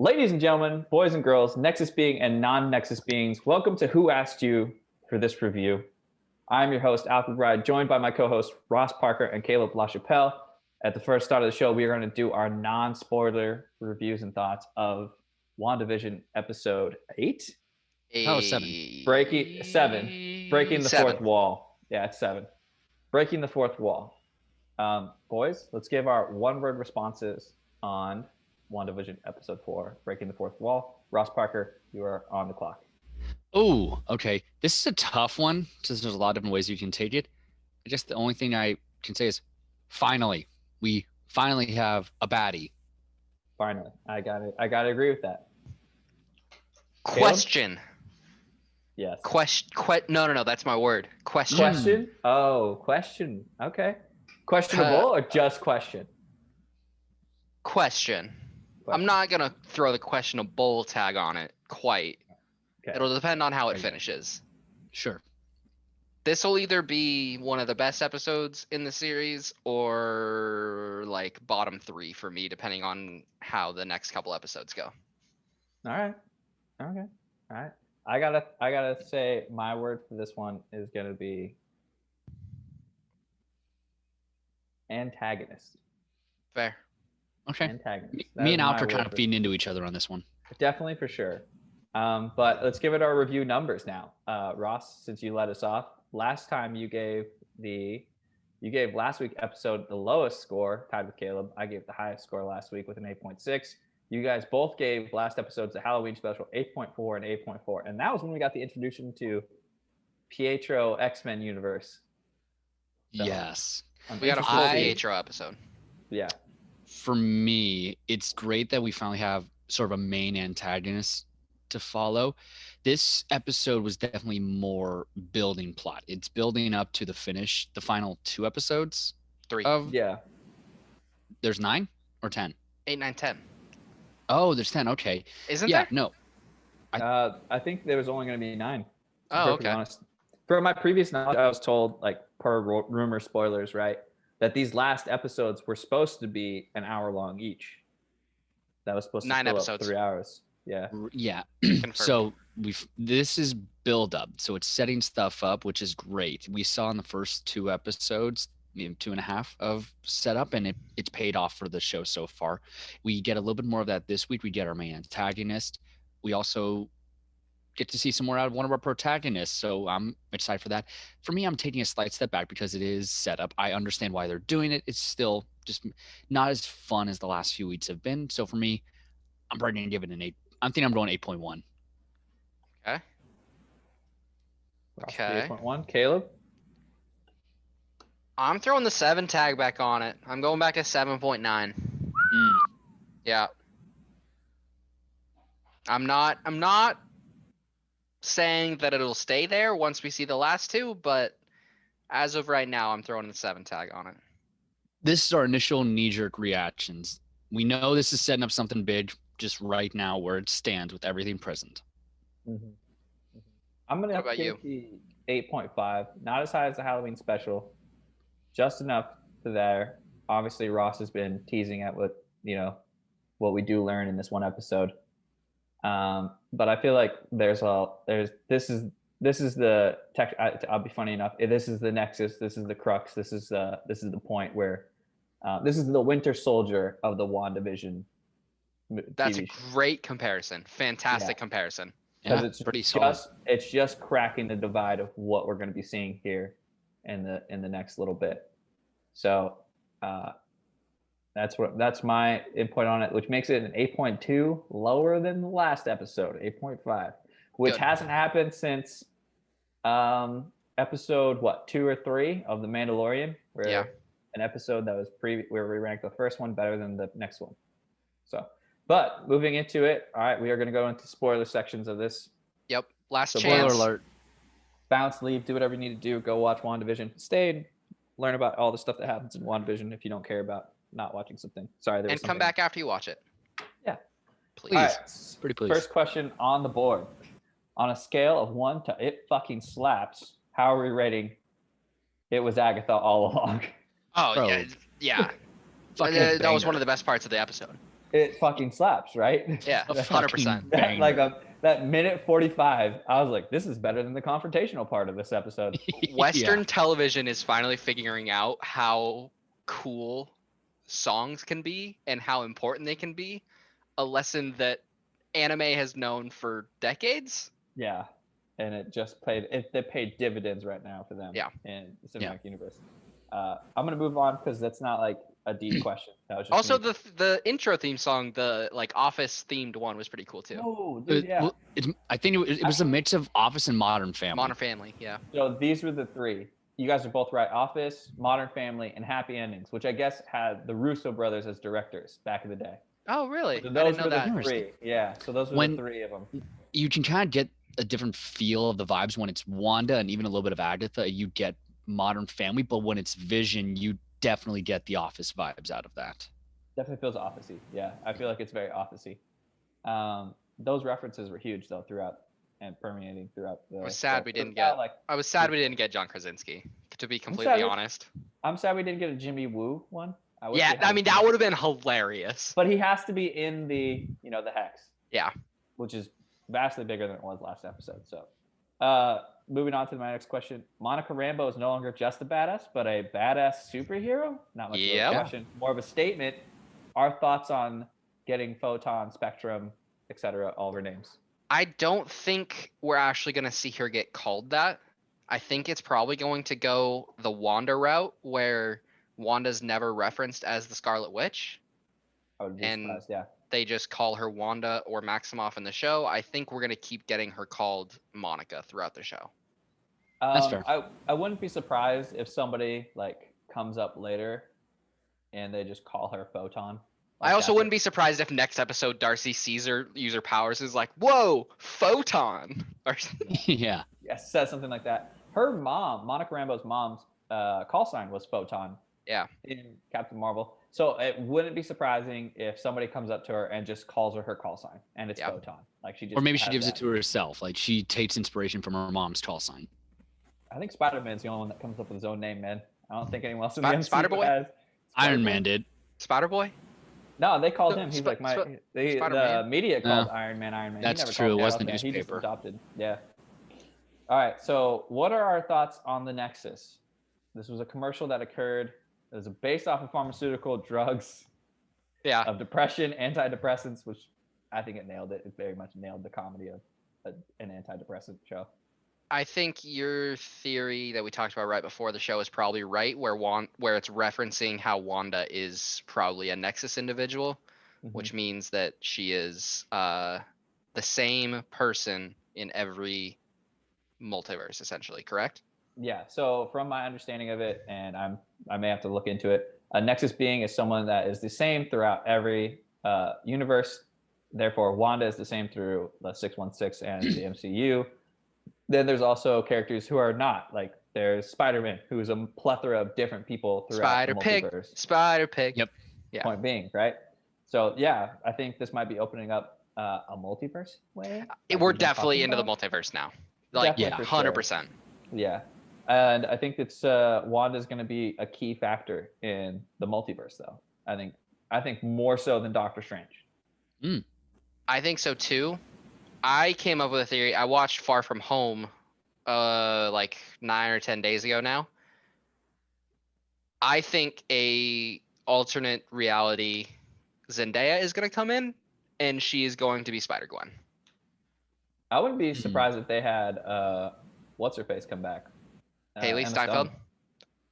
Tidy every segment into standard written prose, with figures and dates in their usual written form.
Ladies and gentlemen, boys and girls, Nexus being and non-Nexus beings, welcome to Who Asked You for this review. I'm your host, Alec McBride, joined by my co-hosts Ross Parker and Kalib LaChapelle. At the first start of the show, we are going to do our non-spoiler reviews and thoughts of WandaVision episode 8? Oh, 7. Breaking the fourth wall. Yeah, it's 7. Breaking the fourth wall. Boys, let's give our one-word responses on WandaVision episode 4, Breaking the Fourth Wall. Ross Parker, you are on the clock. Oh, okay. This is a tough one since there's a lot of different ways you can take it. I guess the only thing I can say is we finally have a baddie. Finally. I got to agree with that. Question. Caleb? Yes. No, that's my word. Question. Question? Oh, question. Okay. Questionable or just question? Question. I'm not going to throw the questionable tag on it quite. Okay. It'll depend on how it finishes. Sure. This will either be one of the best episodes in the series or like bottom 3 for me, depending on how the next couple episodes go. All right. Okay. All right. I gotta say my word for this one is gonna be antagonist. Fair. Okay. Antagonist. Me and Alec are kind of feeding into each other on this one. Definitely, for sure. But let's give it our review numbers now. Ross, since you let us off, last time you gave last week's episode the lowest score, tied with Kalib. I gave the highest score last week with an 8.6. You guys both gave last episode's the Halloween special 8.4 and 8.4, and that was when we got the introduction to Pietro X-Men universe. So, yes. We got a full Pietro episode. Yeah. For me, it's great that we finally have sort of a main antagonist to follow. This episode was definitely more building plot. It's building up to the finish, the final 2 episodes. 3. There's 9 or 10? 8, 9, 10. Oh, there's 10. Okay. Isn't there? No. I think there was only going to be 9. Oh, okay. Honest. For my previous knowledge, I was told, like, per rumor spoilers, right, that these last episodes were supposed to be an hour long each. That was supposed to 9 fill episodes. up 3 hours. Yeah. Yeah. So this is build up. So it's setting stuff up, which is great. We saw in the first 2 episodes, 2.5 of setup, and it's paid off for the show so far. We get a little bit more of that this week. We get our main antagonist. We also get to see some more out of one of our protagonists. So I'm excited for that. For me, I'm taking a slight step back because it is set up. I understand why they're doing it. It's still just not as fun as the last few weeks have been. So for me, I'm probably going to give it an 8. I think I'm going 8.1. Okay. 8.1. Kalib? I'm throwing the 7 tag back on it. I'm going back to 7.9. Yeah. I'm not saying that it'll stay there once we see the last 2, but as of right now, I'm throwing the 7 tag on it. This is our initial knee-jerk reactions. We know this is setting up something big just right now where it stands with everything present. Mm-hmm. I'm going to give the 8.5. Not as high as the Halloween special. Just enough to there. Obviously, Ross has been teasing at what we do learn in this one episode. But I feel like this is the tech. I'll be funny enough. This is the nexus. This is the crux. This is the point where this is the Winter Soldier of the WandaVision. That's a great comparison. Fantastic comparison. Because it's pretty solid. It's just cracking the divide of what we're going to be seeing here in the next little bit. So that's my input on it, which makes it an 8.2, lower than the last episode, 8.5, which hasn't happened since episode 2 or 3 of The Mandalorian, where an episode that was where we ranked the first one better than the next one. So, but moving into it, all right, we are going to go into spoiler sections of this. Yep, last chance. Spoiler alert. Bounce, leave, do whatever you need to do. Go watch WandaVision. Stay and learn about all the stuff that happens in WandaVision if you don't care about not watching something. Sorry, there was come back after you watch it. Yeah. Please. All right. Pretty please. First question on the board. On a scale of 1 to it fucking slaps, how are we rating It Was Agatha All Along? Oh, yeah. Yeah. Fucking that was banger. one of the best parts of the episode. it fucking slaps, right? Yeah, 100%. That minute 45, I was like, this is better than the confrontational part of this episode. Western television is finally figuring out how cool songs can be and how important they can be. A lesson that anime has known for decades. Yeah. And it just paid dividends right now for them in the cinematic universe. I'm going to move on because that's not like a deep question. That was just Also, me. the intro theme song, the like Office themed one, was pretty cool too. Oh, dude, yeah. I think it was a mix of Office and Modern Family. Modern Family, yeah. So these were the three. You guys are both right. Office, Modern Family, and Happy Endings, which I guess had the Russo brothers as directors back in the day. Oh, really? So I those didn't know were that. the three. Yeah. So those were the three of them. You can kind of get a different feel of the vibes when it's Wanda and even a little bit of Agatha. You get Modern Family, but when it's Vision, you definitely get the Office vibes out of that. Definitely feels Office-y. Yeah, I feel like it's very Office-y. Those references were huge though throughout and permeating throughout the. I was sad we didn't get John Krasinski. To be completely honest. I'm sad we didn't get a Jimmy Woo one. Yeah, I mean that would have been hilarious. But he has to be in the the Hex. Yeah. Which is vastly bigger than it was last episode. So, moving on to my next question. Monica Rambeau is no longer just a badass, but a badass superhero? Not much of a question. More of a statement. Our thoughts on getting Photon, Spectrum, etc., all of her names. I don't think we're actually going to see her get called that. I think it's probably going to go the Wanda route, where Wanda's never referenced as the Scarlet Witch. I would be surprised, yeah. They just call her Wanda or Maximoff in the show. I think we're going to keep getting her called Monica throughout the show. That's fair. I wouldn't be surprised if somebody like comes up later and they just call her Photon. I also wouldn't be surprised if next episode Darcy sees her use her powers is like, whoa, Photon. Or yeah. Yes, says something like that. Her mom, Monica Rambeau's mom's call sign was Photon. Yeah. In Captain Marvel. So it wouldn't be surprising if somebody comes up to her and just calls her call sign, and it's Photon. Like she just. Or maybe she gives it to herself. Like she takes inspiration from her mom's call sign. I think Spider-Man's the only one that comes up with his own name, man. I don't think anyone else in the MCU Spider-Boy? has. Iron Man did. Spider-Boy? No, they called him. He's like the media called Iron Man. That's true. It wasn't the newspaper. He just adopted. Yeah. All right. So, what are our thoughts on the Nexus? This was a commercial that occurred. It was based off of pharmaceutical drugs. Yeah. Of depression, antidepressants, which I think it nailed it. It very much nailed the comedy of an antidepressant show. I think your theory that we talked about right before the show is probably right, where it's referencing how Wanda is probably a Nexus individual, which means that she is the same person in every multiverse, essentially, correct? Yeah. So from my understanding of it, and I may have to look into it, a Nexus being is someone that is the same throughout every universe. Therefore, Wanda is the same through the 616 and the MCU. Then there's also characters who are not. Like there's Spider-Man, who's a plethora of different people throughout the multiverse. Spider-Pig. Yep. Yeah. Point being, right? So yeah, I think this might be opening up a multiverse way. We're definitely into the multiverse now. Like, Definitely, 100%. Yeah. And I think it's Wanda's going to be a key factor in the multiverse, though. I think more so than Doctor Strange. I think so too. I came up with a theory. I watched Far From Home like 9 or 10 days ago now. I think a alternate reality Zendaya is going to come in, and she is going to be Spider-Gwen. I wouldn't be surprised if they had what's her face come back. Haley Emma Steinfeld. Stone.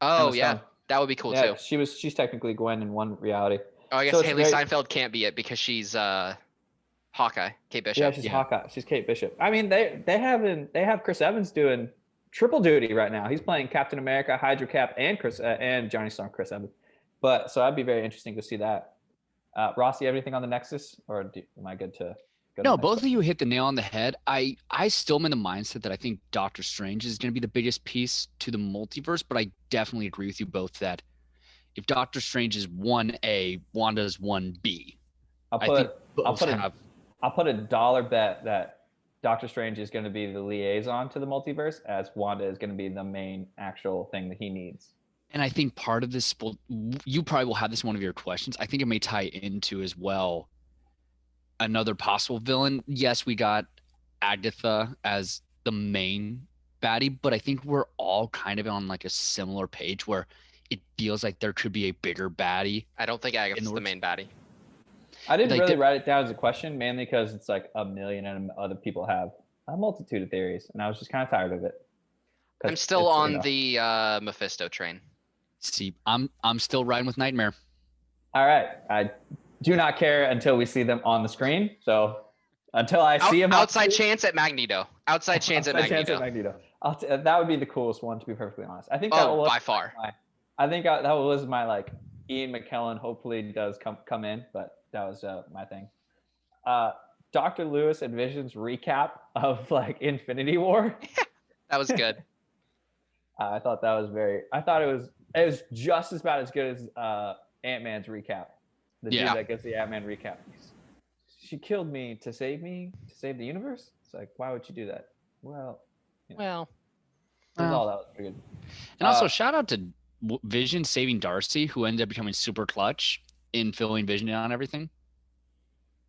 Oh Emma yeah, Stone. that would be cool too. She's technically Gwen in one reality. Oh, I guess Haley Steinfeld can't be it because she's Hawkeye, Kate Bishop. Yeah, she's Hawkeye. She's Kate Bishop. I mean, they have Chris Evans doing triple duty right now. He's playing Captain America, Hydra Cap, and Johnny Storm, Chris Evans. But so that'd be very interesting to see that. Ross, you have anything on the Nexus, or am I good to? No, both of you hit the nail on the head. I still am in the mindset that I think Doctor Strange is going to be the biggest piece to the multiverse, but I definitely agree with you both that if Doctor Strange is 1A, Wanda's 1B. I'll put a dollar bet that Doctor Strange is going to be the liaison to the multiverse, as Wanda is going to be the main actual thing that he needs. And I think part of this, you probably will have this in one of your questions. I think it may tie into as well another possible villain. Yes, we got Agatha as the main baddie, but I think we're all kind of on like a similar page where it feels like there could be a bigger baddie. I don't think Agatha's the main baddie. I didn't really write it down as a question, mainly because it's like a million and other people have a multitude of theories, and I was just kind of tired of it. I'm still on the Mephisto train. See, I'm still riding with Nightmare. All right, I do not care until we see them on the screen. So until I see him, outside chance at Magneto. Outside chance at Magneto. That would be the coolest one, to be perfectly honest. I think by far. I think that was my like Ian McKellen. Hopefully does come in, but that was my thing. Dr. Lewis and Vision's recap of like Infinity War. That was good. I thought that was it was just as bad as good as Ant-Man's recap. The dude that gives the Ant-Man recap. She killed me to save the universe. It's like, why would you do that? Well, all that was pretty good. And also, shout out to Vision saving Darcy, who ended up becoming super clutch in filling Vision in on everything.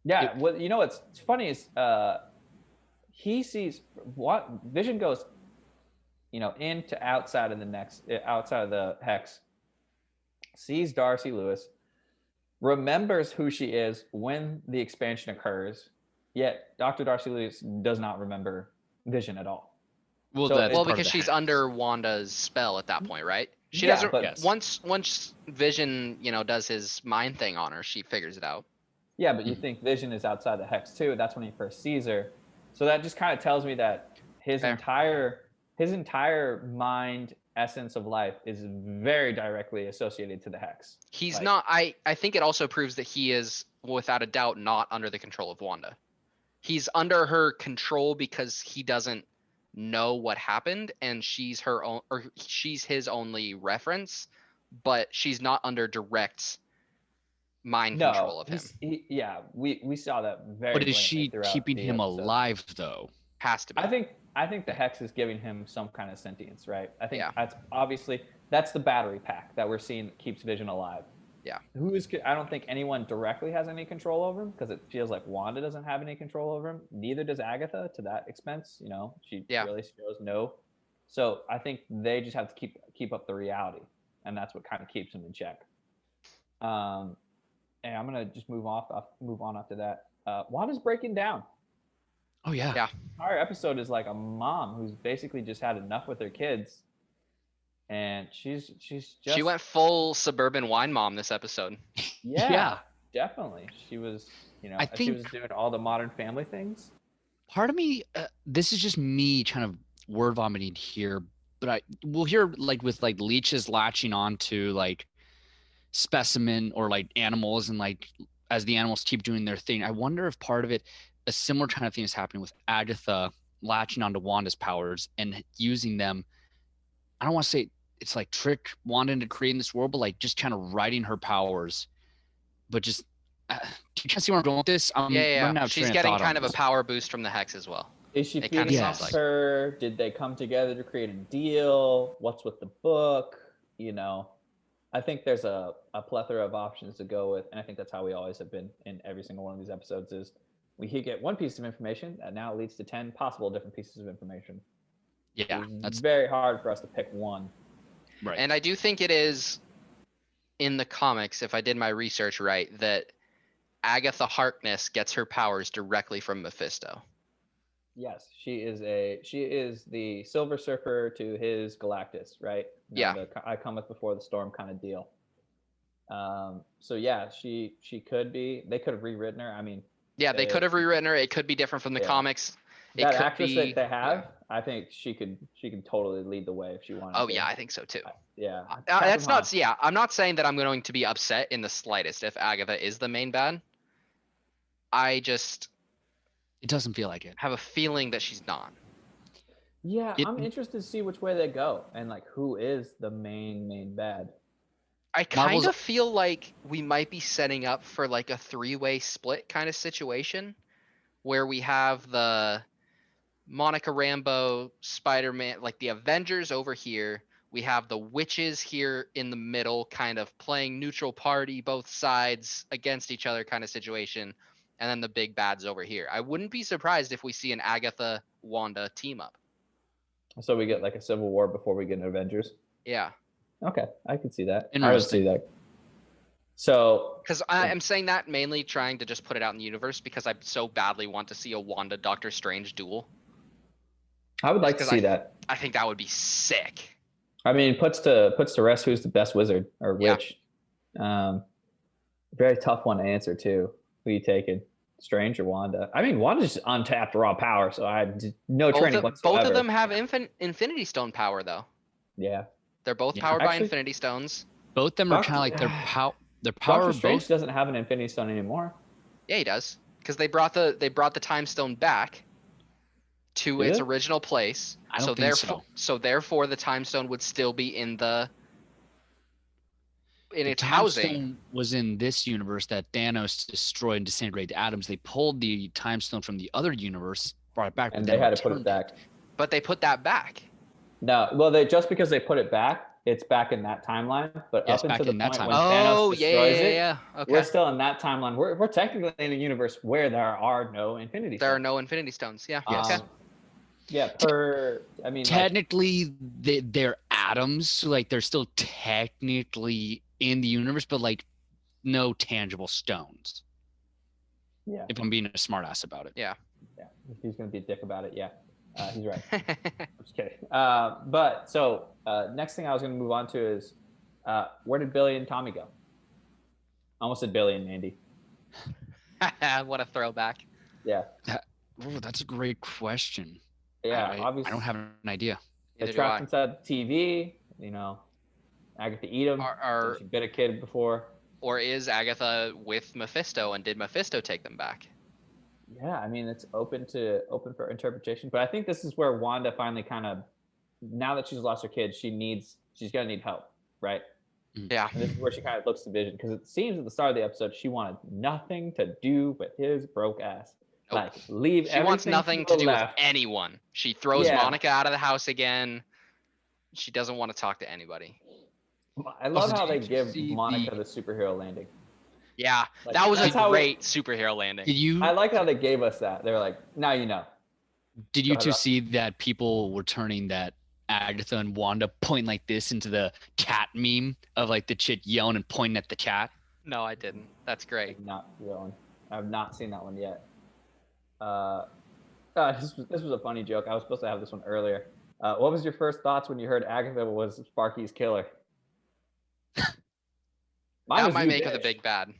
Yeah, what's funny is he sees what Vision goes, into outside of the hex, sees Darcy Lewis, remembers who she is when the expansion occurs, yet Dr. Darcy Lewis does not remember Vision at all. Well, because she's under Wanda's spell at that point, right? She doesn't. But once Vision, does his mind thing on her, she figures it out. Yeah, but you think Vision is outside the hex too. That's when he first sees her. So that just kind of tells me that his entire mind essence of life is very directly associated to the hex. He's not. I think it also proves that he is, without a doubt, not under the control of Wanda. He's under her control because he doesn't know what happened, and she's his only reference, but she's not under direct mind control of him. We saw that very. But is she keeping him alive though? Has to be. I think the hex is giving him some kind of sentience, right? I think that's the battery pack that we're seeing that keeps Vision alive. Yeah. I don't think anyone directly has any control over him, because it feels like Wanda doesn't have any control over him. Neither does Agatha, to that expense. She really shows no. So I think they just have to keep up the reality, and that's what kind of keeps him in check. And I'm gonna just move on after that. Wanda's breaking down. Oh yeah. Our episode is like a mom who's basically just had enough with her kids, and she went full suburban wine mom this episode. Yeah, definitely. She was, I think she was doing all the Modern Family things. Part of me, this is just me kind of word vomiting here, but we'll hear like with like leeches latching onto like specimen or like animals, and like as the animals keep doing their thing, I wonder if part of it, a similar kind of thing is happening with Agatha latching onto Wanda's powers and using them. I don't want to say it's like trick Wanda into creating this world, but like just kind of writing her powers. But just, do you kind of see where I'm going with this? She's getting kind of a power boost from the hex as well. Is she feeding her? Did they come together to create a deal? What's with the book? I think there's a plethora of options to go with, and I think that's how we always have been in every single one of these episodes. Is we get one piece of information that now leads to 10 possible different pieces of information. Yeah, that's very hard for us to pick one. Right. And I do think it is in the comics, if I did my research right, that Agatha Harkness gets her powers directly from Mephisto. Yes, she is the Silver Surfer to his Galactus, right? I cometh before the storm kind of deal. So yeah, she could be. They could have rewritten her. I mean. Yeah, they could have rewritten her. It could be different from the comics. That actress that they have, I think she could totally lead the way if she wanted. Oh yeah, I think so too. That's not. Yeah, I'm not saying that I'm going to be upset in the slightest if Agatha is the main bad. It doesn't feel like it. Have a feeling that she's not. Yeah, I'm interested to see which way they go and like who is the main bad. I kind of feel like we might be setting up for like a 3-way split kind of situation where we have the Monica Rambeau, Spider-Man, like the Avengers over here. We have the witches here in the middle, kind of playing neutral party, both sides against each other kind of situation. And then the big bad's over here. I wouldn't be surprised if we see an Agatha Wanda team up. So we get like a civil war before we get an Avengers. Yeah. Okay, I can see that. Interesting. I would see that. So, because I am saying that mainly trying to just put it out in the universe because I so badly want to see a Wanda Doctor Strange duel. I would like to see that. I think that would be sick. I mean, puts to rest who's the best wizard or witch. Yeah. Very tough one to answer too. Who you taking, Strange or Wanda? I mean, Wanda's just untapped raw power, so I have no training whatsoever. Both of them have Infinity Stone power, though. Yeah. They're both powered by Infinity Stones. Both of them are kind of like their power. Doctor Strange doesn't have an Infinity Stone anymore. Yeah, he does, because they brought the Time Stone back to its original place. I don't think so. So therefore, the Time Stone would still be in its housing. Time Stone was in this universe that Thanos destroyed and disintegrated the atoms. They pulled the Time Stone from the other universe, brought it back, and they had to put it back. But they put that back. No, well, just because they put it back, it's back in that timeline. But up until the point when Thanos destroys it, okay. We're still in that timeline. We're technically in a universe where there are no Infinity Stones. There are no Infinity Stones. Yeah. Yes. Okay. Yeah. I mean, technically, they're atoms, so like they're still technically in the universe, but like no tangible stones. Yeah. If I'm being a smartass about it. Yeah. Yeah. If he's gonna be a dick about it, yeah. He's right. I'm just kidding. But so next thing I was going to move on to is where did Billy and Tommy go? I almost said Billy and Andy. What a throwback. Yeah. That's a great question. Yeah, obviously. I don't have an idea. They're trapped inside the TV. You know, Agatha eat them. She bit a kid before. Or is Agatha with Mephisto, and did Mephisto take them back? Yeah, I mean, it's open for interpretation, but I think this is where Wanda finally kind of, now that she's lost her kid, she's gonna need help, right? Yeah. And this is where she kind of looks to Vision, because it seems at the start of the episode she wanted nothing to do with his broke ass. Like, leave everything. She wants nothing to do with anyone. She throws Monica out of the house again. She doesn't want to talk to anybody. I love how they give Monica the superhero landing. Yeah, like, that was a great superhero landing. I like how they gave us that. They were like, now you know. Did you two see that people were turning that Agatha and Wanda point like this into the cat meme of like the chick yelling and pointing at the cat? No, I didn't. That's great. I've not seen that one yet. This was a funny joke. I was supposed to have this one earlier. What was your first thoughts when you heard Agatha was Sparky's killer? That might make her the big bad.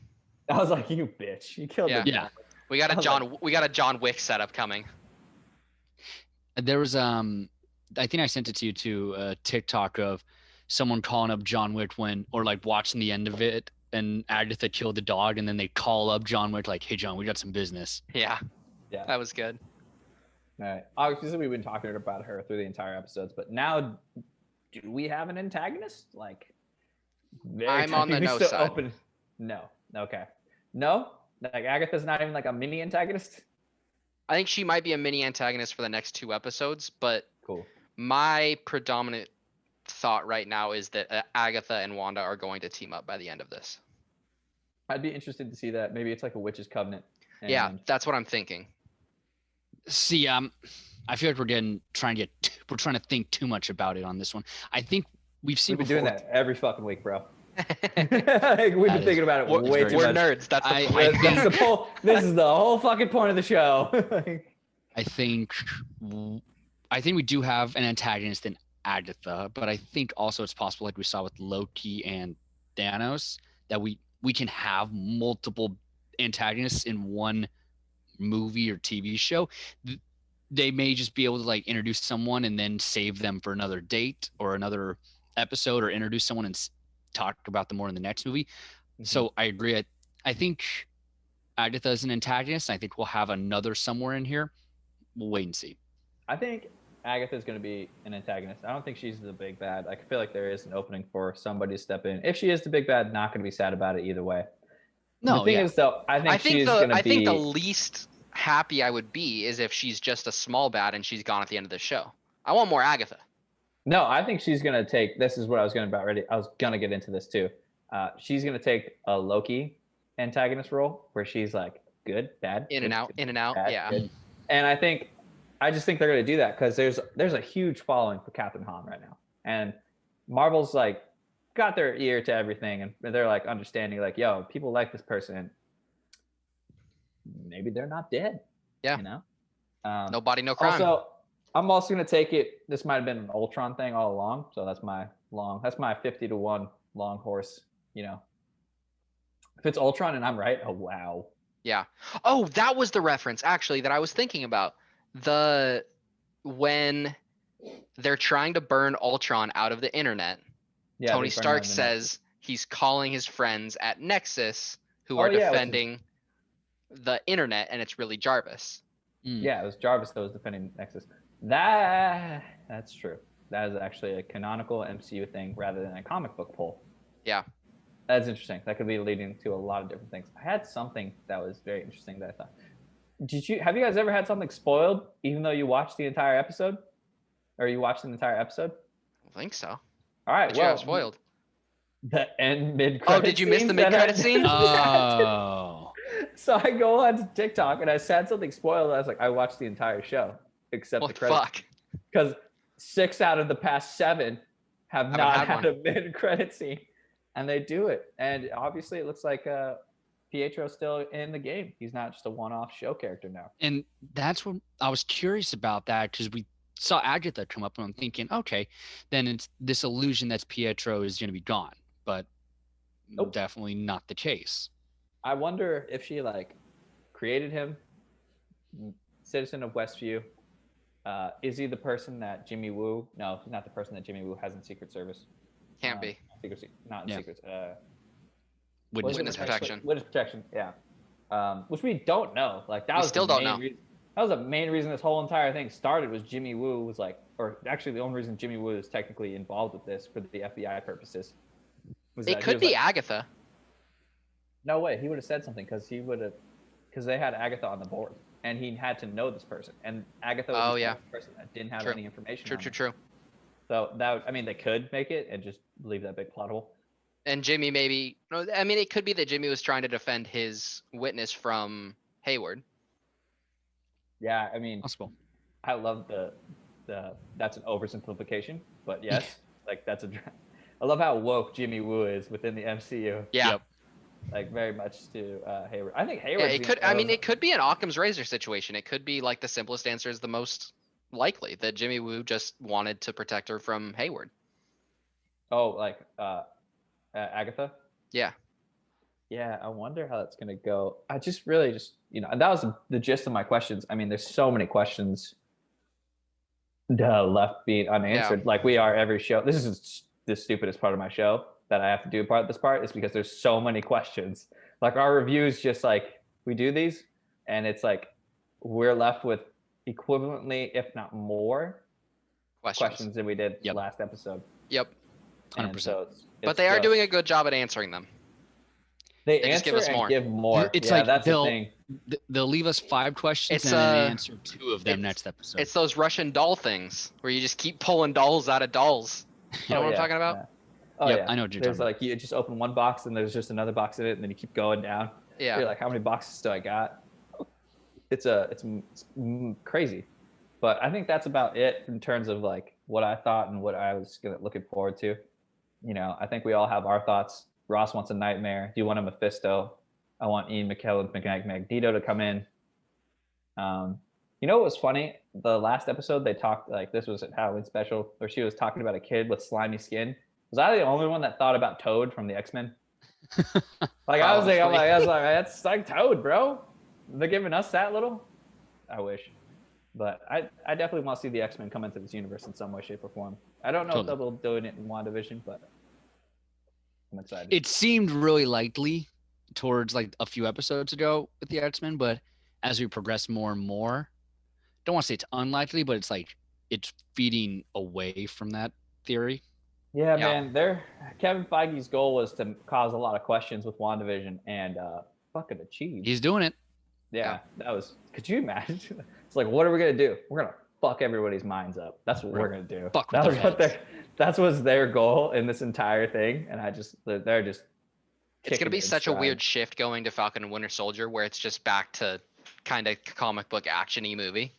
I was like, you bitch. You killed him. Yeah. We got a John Wick setup coming. There was I think I sent it to you too, a TikTok of someone calling up John Wick or like watching the end of it, and Agatha killed the dog, and then they call up John Wick like, hey John, we got some business. Yeah. That was good. All right. Obviously we've been talking about her through the entire episodes, but now do we have an antagonist? Like, I'm on the no side. No. Okay. No? Like Agatha's not even like a mini antagonist? I think she might be a mini antagonist for the next 2 episodes, but cool. My predominant thought right now is that Agatha and Wanda are going to team up by the end of this. I'd be interested to see that. Maybe it's like a witch's covenant. Yeah, that's what I'm thinking. See, I feel like we're trying to think too much about it on this one. I think we've been doing that every fucking week, bro. We've been thinking about it way too much. We're nerds. That's the point. This is the whole fucking point of the show. I think we do have an antagonist in Agatha, but I think also it's possible, like we saw with Loki and Thanos, that we can have multiple antagonists in one movie or TV show. They may just be able to like introduce someone and then save them for another date or another episode, or introduce someone and talk about them more in the next movie. Mm-hmm. So I agree. I think Agatha is an antagonist. I think we'll have another somewhere in here. We'll wait and see. I think Agatha is going to be an antagonist. I don't think she's the big bad. I feel like there is an opening for somebody to step in. If she is the big bad, not going to be sad about it either way. No, the thing is, though, I think the least happy I would be is if she's just a small bad and she's gone at the end of the show. I want more Agatha. No, I think she's gonna take. This is what I was I was gonna get into this too. She's gonna take a Loki antagonist role where she's like good, bad, in and out, bad, yeah. Good. And I just think they're gonna do that because there's a huge following for Captain Han right now, and Marvel's like got their ear to everything, and they're like understanding, like, yo, people like this person. Maybe they're not dead. Yeah. You know. No body, no crime. Also, I'm also gonna take it. This might have been an Ultron thing all along, so that's my 50-1 long horse. You know, if it's Ultron and I'm right, oh wow. Yeah. Oh, that was the reference actually that I was thinking about. When they're trying to burn Ultron out of the internet, Yeah, Tony Stark says he's calling his friends at Nexus who are defending the internet, and it's really Jarvis. Yeah, it was Jarvis that was defending Nexus. That's true. That is actually a canonical MCU thing rather than a comic book pull. Yeah. That's interesting. That could be leading to a lot of different things. I had something that was very interesting that I thought. Have you guys ever had something spoiled even though you watched the entire episode? Or you watched an entire episode? I think so. All right, Did you have spoiled? The end mid-credit. Oh, did you miss the mid-credit scene? Oh. So I go on TikTok and I said something spoiled. I was like, I watched the entire show except the credits. Fuck? Because 6 out of the past 7 have not had a mid-credit scene, and they do it. And obviously, it looks like Pietro's still in the game. He's not just a one-off show character now. And that's what I was curious about, that because we saw Agatha come up, and I'm thinking, okay, then it's this illusion that Pietro is going to be gone, but definitely not the case. I wonder if she created him, citizen of Westview. Is he the person that Jimmy Woo? No, he's not the person that Jimmy Woo has in Secret Service. Can't be. Not in Secret. Witness protection. Witness protection. Yeah. Which we don't know. We still don't know. That was the main reason this whole entire thing started. Was Jimmy Woo was or actually the only reason Jimmy Woo is technically involved with this for the FBI purposes. It could be Agatha. No way. He would have said something because they had Agatha on the board, and he had to know this person, and Agatha was the person that didn't have any information. True. So they could make it and just leave that big plot hole. And Jimmy it could be that Jimmy was trying to defend his witness from Hayward. Yeah, possible. I love the that's an oversimplification, but yes, I love how woke Jimmy Woo is within the MCU. Yeah. Yep. Very much to Hayward. I think Hayward. Yeah, it could be an Occam's razor situation. It could be the simplest answer is the most likely, that Jimmy Woo just wanted to protect her from Hayward. Oh, Agatha? Yeah. Yeah, I wonder how that's gonna go. I just really that was the gist of my questions. There's so many questions left being unanswered. Yeah. We are every show. This is the stupidest part of my show that I have to do this part is because there's so many questions. Our reviews just we do these and it's we're left with equivalently, if not more questions than we did last episode. Yep. 100%. So but they are doing a good job at answering them. They answer just give us more. Give more. It's that's the thing. They'll leave us 5 questions and then answer 2 of them next episode. It's those Russian doll things where you just keep pulling dolls out of dolls. You know what I'm talking about? Yeah. Oh, yep, I know what you're talking about. You just open one box and there's just another box in it, and then you keep going down. Yeah. You're how many boxes do I got? It's crazy, but I think that's about it in terms of what I thought and what I was looking forward to. I think we all have our thoughts. Ross wants a Nightmare. You want a Mephisto. I want Ian McKellen and Magneto to come in. What was funny? The last episode they talked this was a Halloween special where she was talking about a kid with slimy skin. Was I the only one that thought about Toad from the X-Men? I was that's Toad, bro. They're giving us that little. I wish, but I definitely want to see the X-Men come into this universe in some way, shape, or form. I don't know if they'll be doing it in WandaVision, but I'm excited. It seemed really likely towards a few episodes ago with the X-Men, but as we progress more and more, don't want to say it's unlikely, but it's it's feeding away from that theory. Yeah, man. Kevin Feige's goal was to cause a lot of questions with WandaVision, and achieved. He's doing it. Yeah, that was. Could you imagine? It's what are we gonna do? We're gonna fuck everybody's minds up. That's what we're gonna do. Fuck with their heads. That was their goal in this entire thing, and they're just. It's gonna be such a weird shift going to Falcon and Winter Soldier, where it's just back to kind of comic book actiony movie.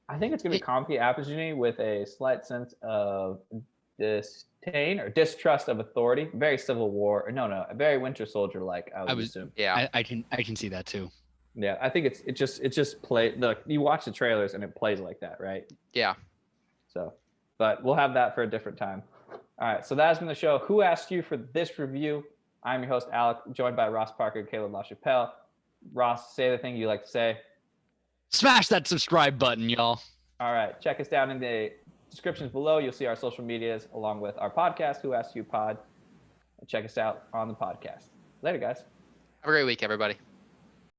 I think it's gonna be comic actiony with a slight sense of disdain or distrust of authority. Very Civil War, or no, very Winter Soldier like. I would assume. Yeah, I can see that too. Yeah, I think it just play. Look, you watch the trailers and it plays like that, right? Yeah. So, but we'll have that for a different time. All right, so that has been the show. Who asked you for this review? I'm your host, Alec, joined by Ross Parker and Kalib LaChapelle. Ross, say the thing you like to say. Smash that subscribe button, y'all. All right, check us down in the descriptions below. You'll see our social medias along with our podcast, Who Asked You Pod. And check us out on the podcast. Later, guys. Have a great week, everybody.